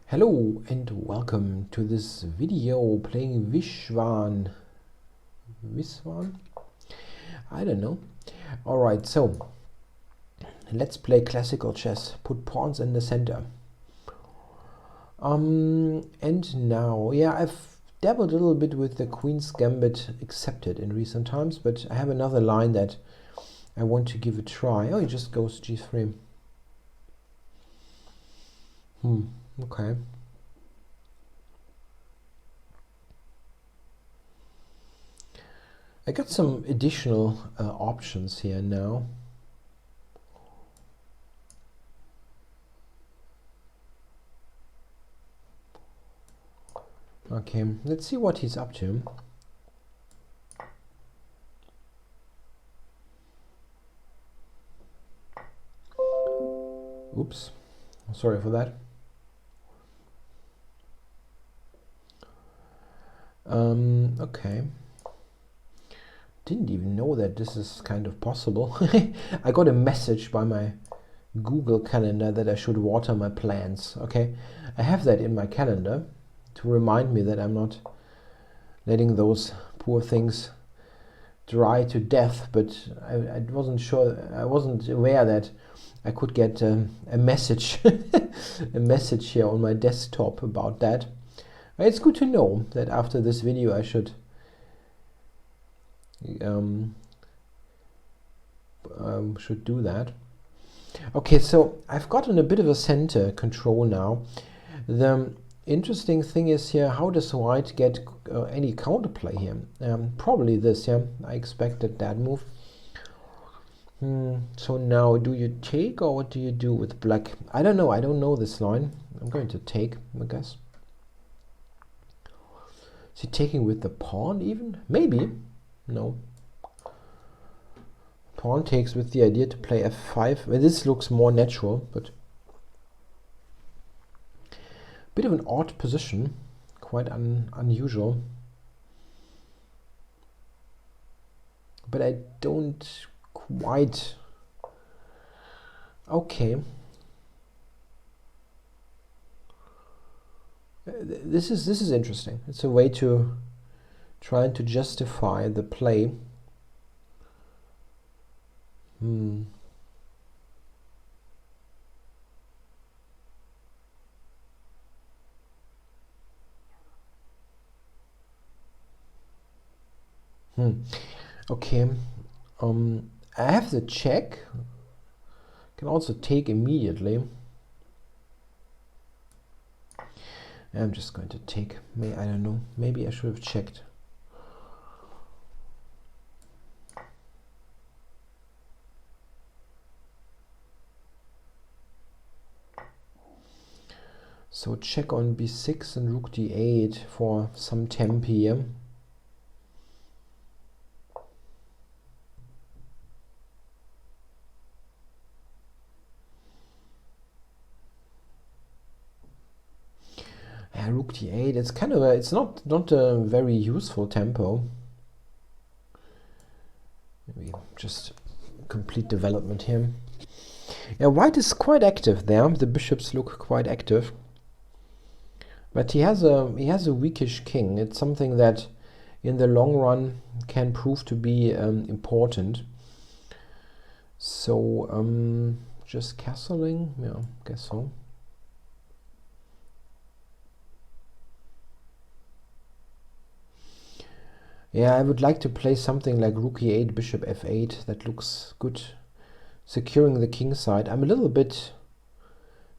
Hello and welcome to this video playing Viswan. Viswan? I don't know. Alright, so let's play classical chess. Put pawns in the center. And now, yeah, I've dabbled a little bit with the Queen's Gambit accepted in recent times, but I have another line that I want to give a try. Oh, it just goes g3. Okay. I got some additional options here now. Okay, let's see what he's up to. Oops, sorry for that. Okay. Didn't even know that this is kind of possible. I got a message by my Google Calendar that I should water my plants. Okay, I have that in my calendar to remind me that I'm not letting those poor things dry to death, but I wasn't sure, I wasn't aware that I could get a message a message here on my desktop about that. It's good to know that after this video I should do that. Okay, so I've gotten a bit of a center control now. The interesting thing is here, how does white get any counterplay here? Probably this, yeah. I expected that move. So now, do you take or what do you do with black? I don't know. I don't know this line. I'm going to take, I guess. Is he taking with the pawn even? Maybe. No. Pawn takes with the idea to play f5. Well, this looks more natural, but a bit of an odd position. Quite unusual. But I don't quite... Okay. This is interesting. It's a way to try to justify the play. Okay. I have the check. Can also take immediately. I'm just going to take. I don't know. Maybe I should have checked. So check on b6 and rook d8 for some temp here. Rook d8. It's kind of a, it's not a very useful tempo. Maybe just complete development here. Yeah, white is quite active there. The bishops look quite active. But he has a weakish king. It's something that in the long run can prove to be important. So just castling, yeah, guess so. Yeah, I would like to play something like rook e8, bishop f8. That looks good, securing the king side. I'm a little bit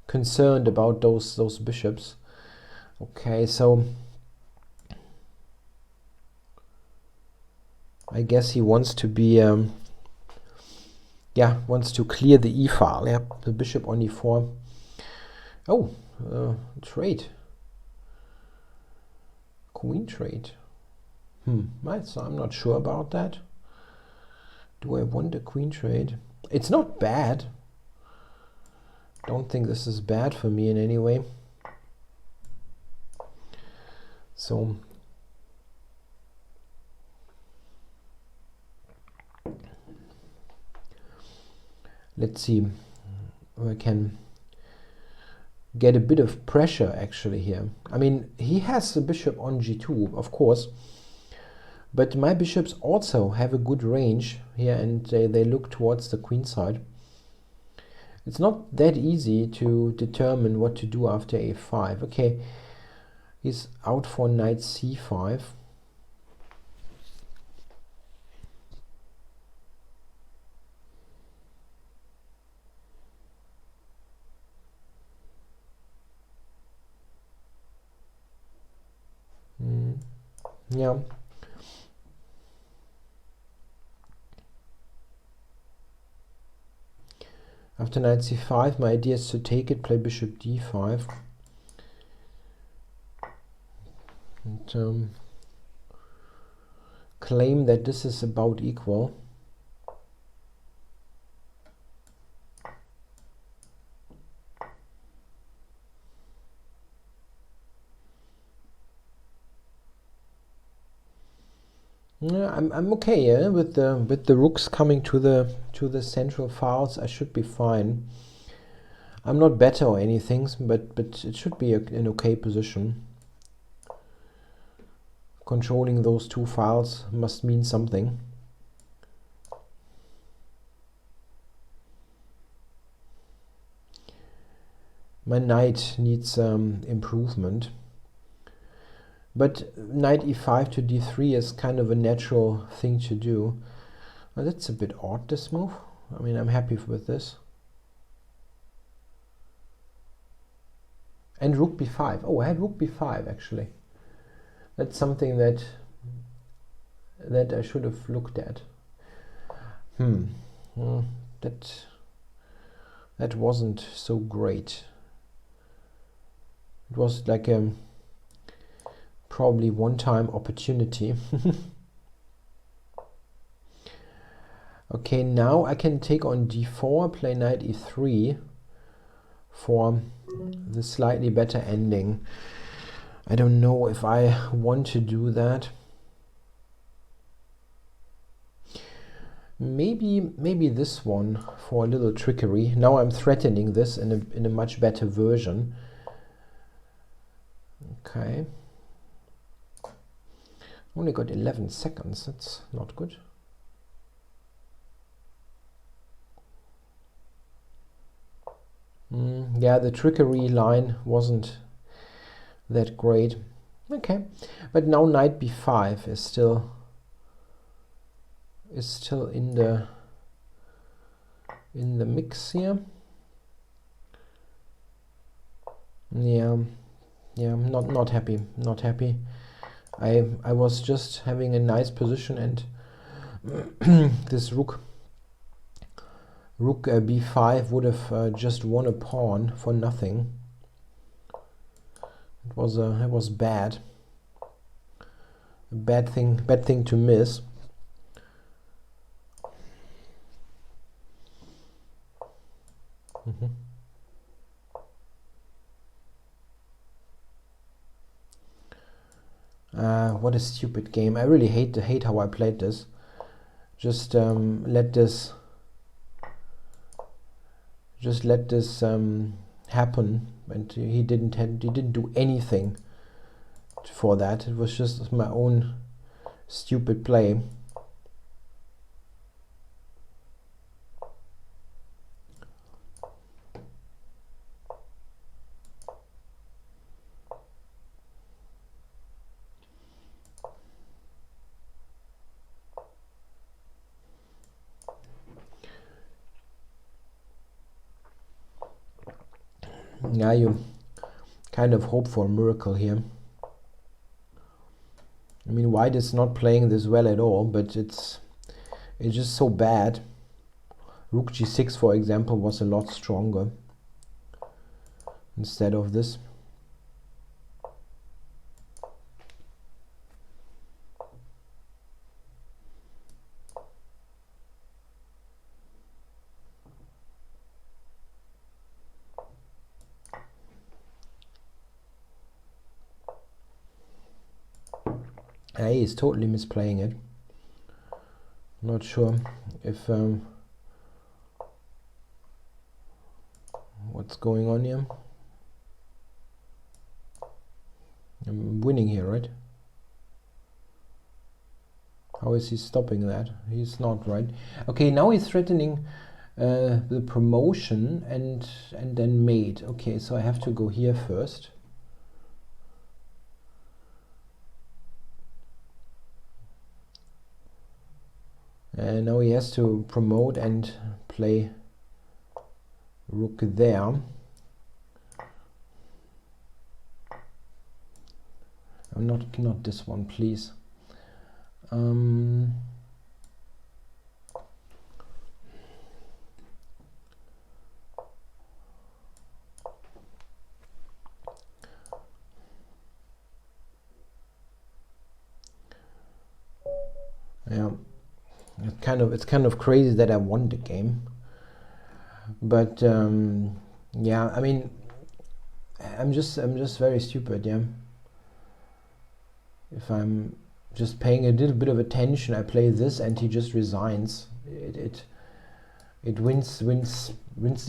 concerned about those bishops. Okay, so I guess he wants to be, yeah, wants to clear the e file. Yeah, the bishop on e4. Oh, trade. Queen trade. Right, so I'm not sure about that. Do I want a queen trade? It's not bad. Don't think this is bad for me in any way. So let's see if I can get a bit of pressure actually here. I mean, he has the bishop on g2, of course, but my bishops also have a good range here, and they look towards the queen side. It's not that easy to determine what to do after a5. Okay, he's out for knight c5. Yeah. After knight c5, my idea is to take it, play bishop d5. And claim that this is about equal. Yeah, I'm okay, yeah, with the rooks coming to the central files. I should be fine. I'm not better or anything, but it should be an okay position. Controlling those two files must mean something. My knight needs improvement. But knight e5 to d3 is kind of a natural thing to do. Well, that's a bit odd, this move. I mean, I'm happy with this. And rook b5. Oh, I had rook b5 actually. That's something that I should have looked at. Well, that wasn't so great. It was like a probably one-time opportunity. Okay, now I can take on d4, play knight e3 for the slightly better ending. I don't know if I want to do that. Maybe this one for a little trickery. Now I'm threatening this in a much better version. Okay. Only got 11 seconds. That's not good. Yeah, the trickery line wasn't that great. Okay, but now knight b5 is still in the mix here. Yeah, I'm not happy. Not happy. I was just having a nice position, and this rook b5 would have just won a pawn for nothing. It was bad. A bad thing to miss. What a stupid game. I really hate how I played this. Just let this happen, and he didn't do anything for that. It was just my own stupid play. Yeah, you kind of hope for a miracle here. I mean, white is not playing this well at all, but it's just so bad. Rook g6, for example, was a lot stronger instead of this. He is totally misplaying it. Not sure if what's going on here. I'm winning here, right? How is he stopping that? He's not, right? Okay, now he's threatening the promotion and then mate. Okay, so I have to go here first. And now he has to promote and play rook there. Not this one, please. Yeah, it's kind of crazy that I won the game, but yeah, I mean, I'm just very stupid. Yeah, if I'm just paying a little bit of attention, I play this and he just resigns. It wins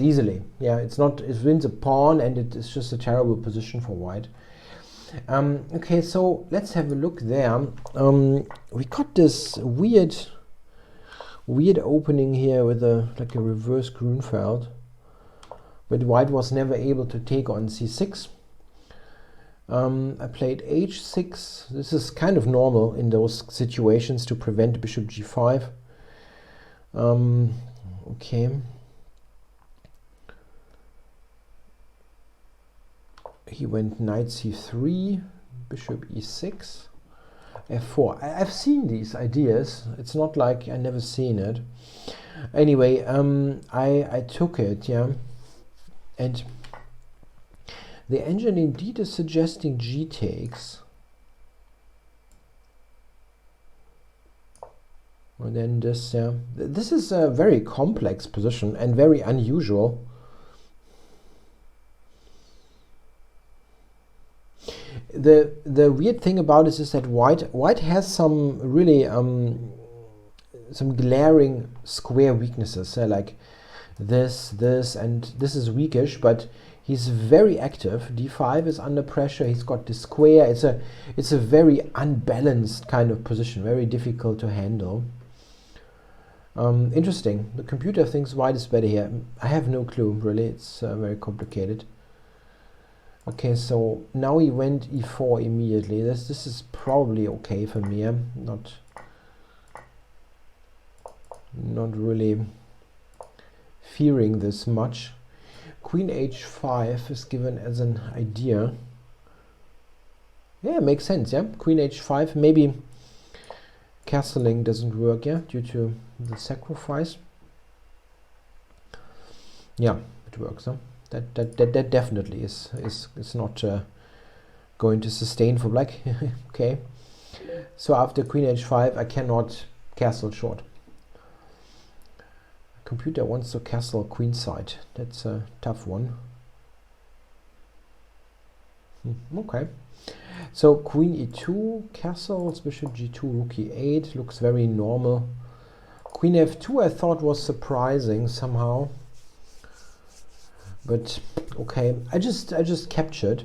easily. Yeah, it wins a pawn, and it's just a terrible position for white. Okay, so let's have a look there. We got this weird opening here with like a reverse Grunfeld, but white was never able to take on c6. I played h6. This is kind of normal in those situations to prevent bishop g5. Okay. He went knight c3, bishop e6, f4. I've seen these ideas. It's not like I never seen it. Anyway, I took it, yeah. And the engine indeed is suggesting g takes. And then this, yeah. This is a very complex position and very unusual. The weird thing about this is that white has some really some glaring square weaknesses, like this, and this is weakish, but he's very active. d5 is under pressure. He's got the square. It's a very unbalanced kind of position, very difficult to handle. Interesting. The computer thinks white is better here. I have no clue, really. It's very complicated. Okay, so now he went e4 immediately. This is probably okay for me. I'm not really fearing this much. Queen h5 is given as an idea. Yeah, makes sense. Yeah, queen h5. Maybe castling doesn't work. Yeah, due to the sacrifice. Yeah, it works. Huh? That definitely is not going to sustain for black. Okay, so after queen h5 I cannot castle short. Computer wants to castle queenside. That's a tough one. Okay, so queen e2 castles, bishop g2, rook e8 looks very normal. Queen f2 I thought was surprising somehow. But okay, I just captured,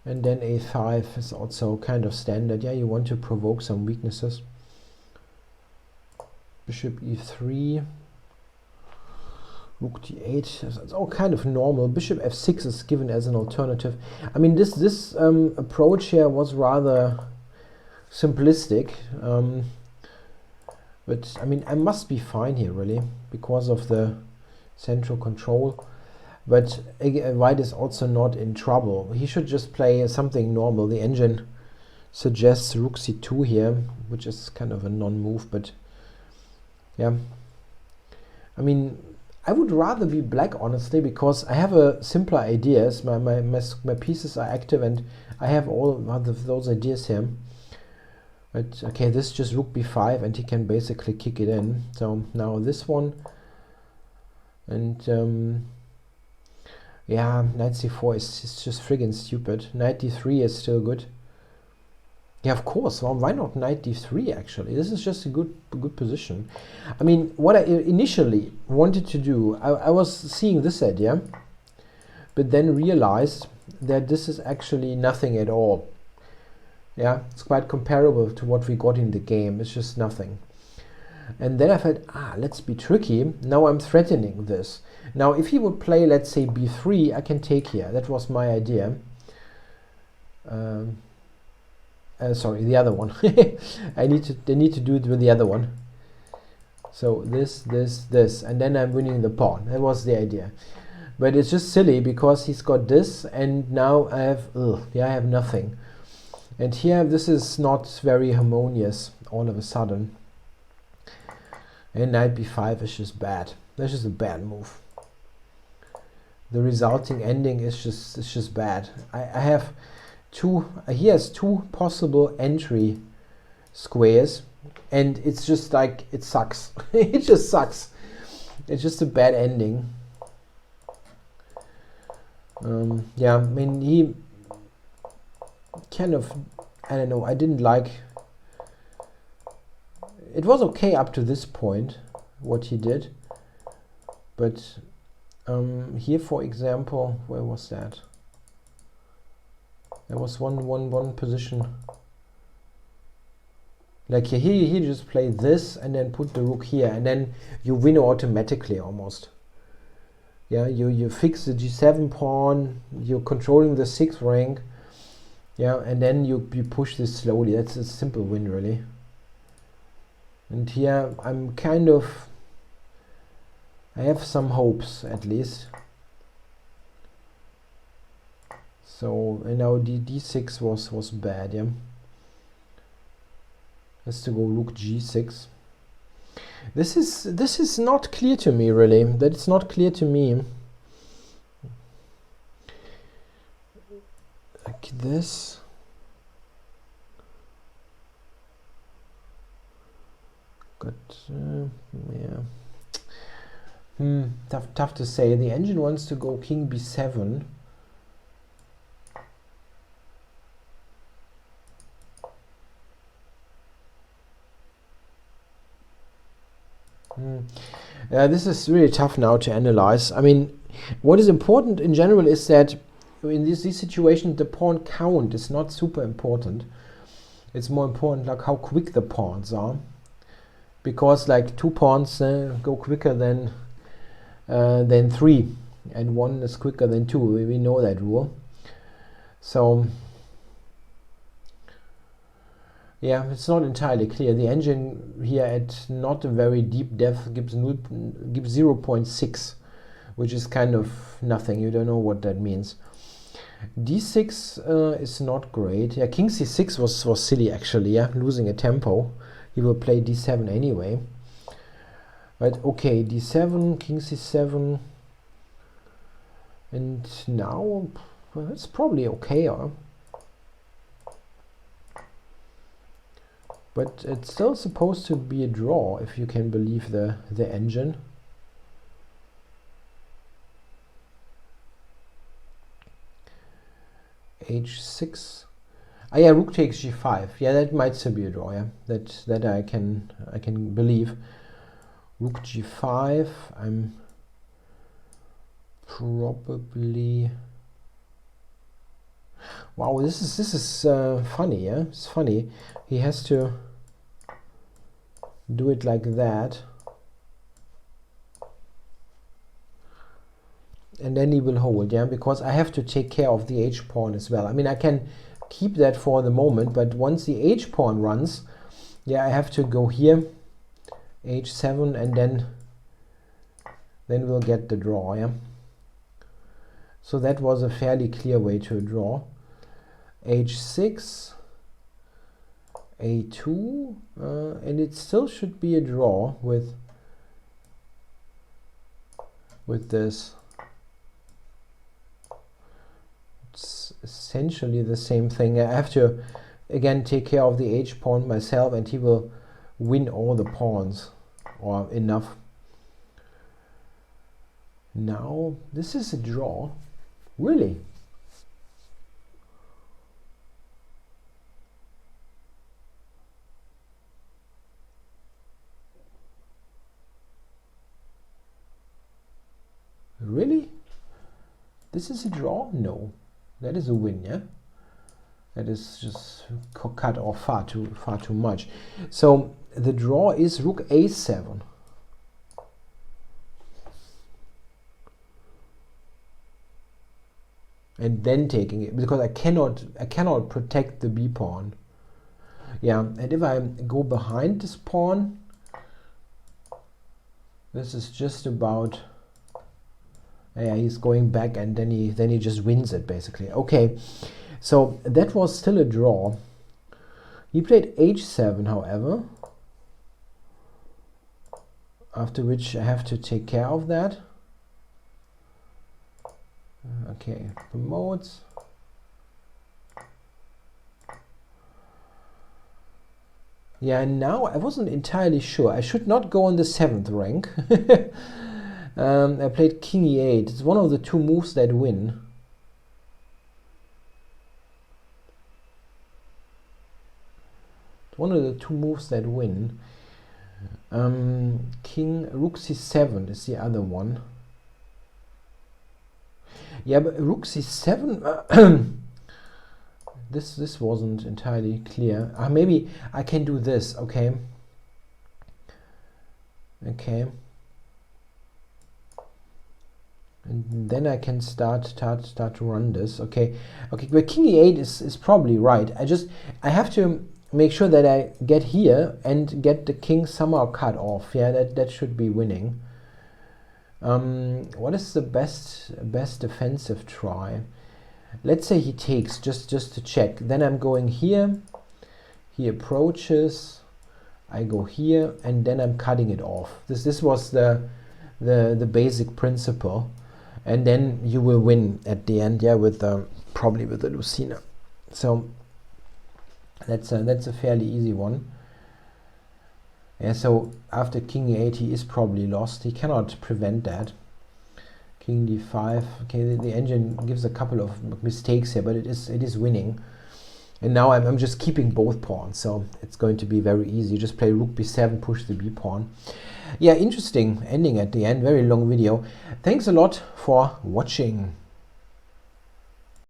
and then a5 is also kind of standard. Yeah, you want to provoke some weaknesses. Bishop e3, rook d8. It's all kind of normal. Bishop f6 is given as an alternative. I mean, this approach here was rather simplistic, but I mean, I must be fine here really because of the central control, but white is also not in trouble. He should just play something normal. The engine suggests rook c2 here, which is kind of a non-move, but yeah, I mean, I would rather be black, honestly, because I have a simpler ideas. My pieces are active and I have all of those ideas here. But okay, this is just rook b5 and he can basically kick it in. So now this one. And yeah, knight c4 is just friggin' stupid. Knight d3 is still good. Yeah, of course. Well, why not knight d3 actually? This is just a good position. I mean, what I initially wanted to do, I was seeing this idea, but then realized that this is actually nothing at all. Yeah, it's quite comparable to what we got in the game. It's just nothing. And then I felt, let's be tricky. Now I'm threatening this. Now if he would play, let's say b3, I can take here. That was my idea. Sorry, the other one. They need to do it with the other one. So this, and then I'm winning the pawn. That was the idea. But it's just silly because he's got this, and now I have, I have nothing. And here, this is not very harmonious all of a sudden. And knight b5 is just bad. That's just a bad move. The resulting ending is just bad. I have he has two possible entry squares, and it's just like, it sucks. It just sucks. It's just a bad ending. Yeah, I mean, he kind of, I don't know, I didn't like, it was okay up to this point, what he did, but here, for example, where was that? There was one position, like he just played this and then put the rook here, and then you win automatically almost. Yeah, you fix the g7 pawn, you're controlling the 6th rank, yeah, and then you push this slowly. That's a simple win, really. And here I'm kind of, I have some hopes at least. So, and now d6 was bad, yeah. Has to go rook g6. This is not clear to me, really. That it's not clear to me. Like this. Got yeah. Tough to say. The engine wants to go king b7. This is really tough now to analyze. I mean, what is important in general is that in this situation the pawn count is not super important. It's more important like how quick the pawns are, because like 2 pawns go quicker than 3, and 1 is quicker than 2. We know that rule. So yeah, it's not entirely clear. The engine here at not a very deep depth gives 0.6, which is kind of nothing. You don't know what that means. d6 is not great. Yeah, king c6 was silly actually. Yeah, losing a tempo. He will play d7 anyway. But okay, d7, king c7, and now it's probably okay. But it's still supposed to be a draw, if you can believe the engine. h6. Yeah, rook takes g5. Yeah, that might still be a draw. Yeah, that I can believe. Rook g5. I'm probably. Wow, this is funny. Yeah, it's funny. He has to do it like that, and then he will hold. Yeah, because I have to take care of the h pawn as well. I mean, I can keep that for the moment, but once the h pawn runs, yeah, I have to go here, h7, and then we'll get the draw. Yeah. So that was a fairly clear way to a draw. h6, a2, and it still should be a draw with this. It's essentially the same thing. I have to again take care of the h pawn myself, and he will win all the pawns, or enough. Now this is a draw, really. Really? This is a draw? No. That is a win, yeah? That is just cut off far too much. So the draw is rook a7. And then taking it, because I cannot protect the b pawn. Yeah, and if I go behind this pawn, this is just about, yeah, he's going back, and then he just wins it basically. Okay, so that was still a draw. He played h7, however, after which I have to take care of that. Okay, promotes. Yeah, now I wasn't entirely sure. I should not go on the 7th rank. I played king e8. It's one of the two moves that win. It's one of the two moves that win. King rook c7 is the other one. Yeah, but rook c7. This wasn't entirely clear. Maybe I can do this. Okay. Okay. And then I can start to run this. Okay. Okay. But king e8 is probably right. I have to make sure that I get here and get the king somehow cut off. Yeah, that should be winning. What is the best defensive try? Let's say he takes, just to check. Then I'm going here. He approaches. I go here, and then I'm cutting it off. This was the basic principle, and then you will win at the end. Yeah, with probably with the Lucina. So that's a fairly easy one. Yeah. So after king e8, he is probably lost. He cannot prevent that. King d5. Okay, the engine gives a couple of mistakes here, but it is winning. And now I'm just keeping both pawns, so it's going to be very easy. Just play rook b7, push the b pawn. Yeah, interesting ending at the end. Very long video. Thanks a lot for watching.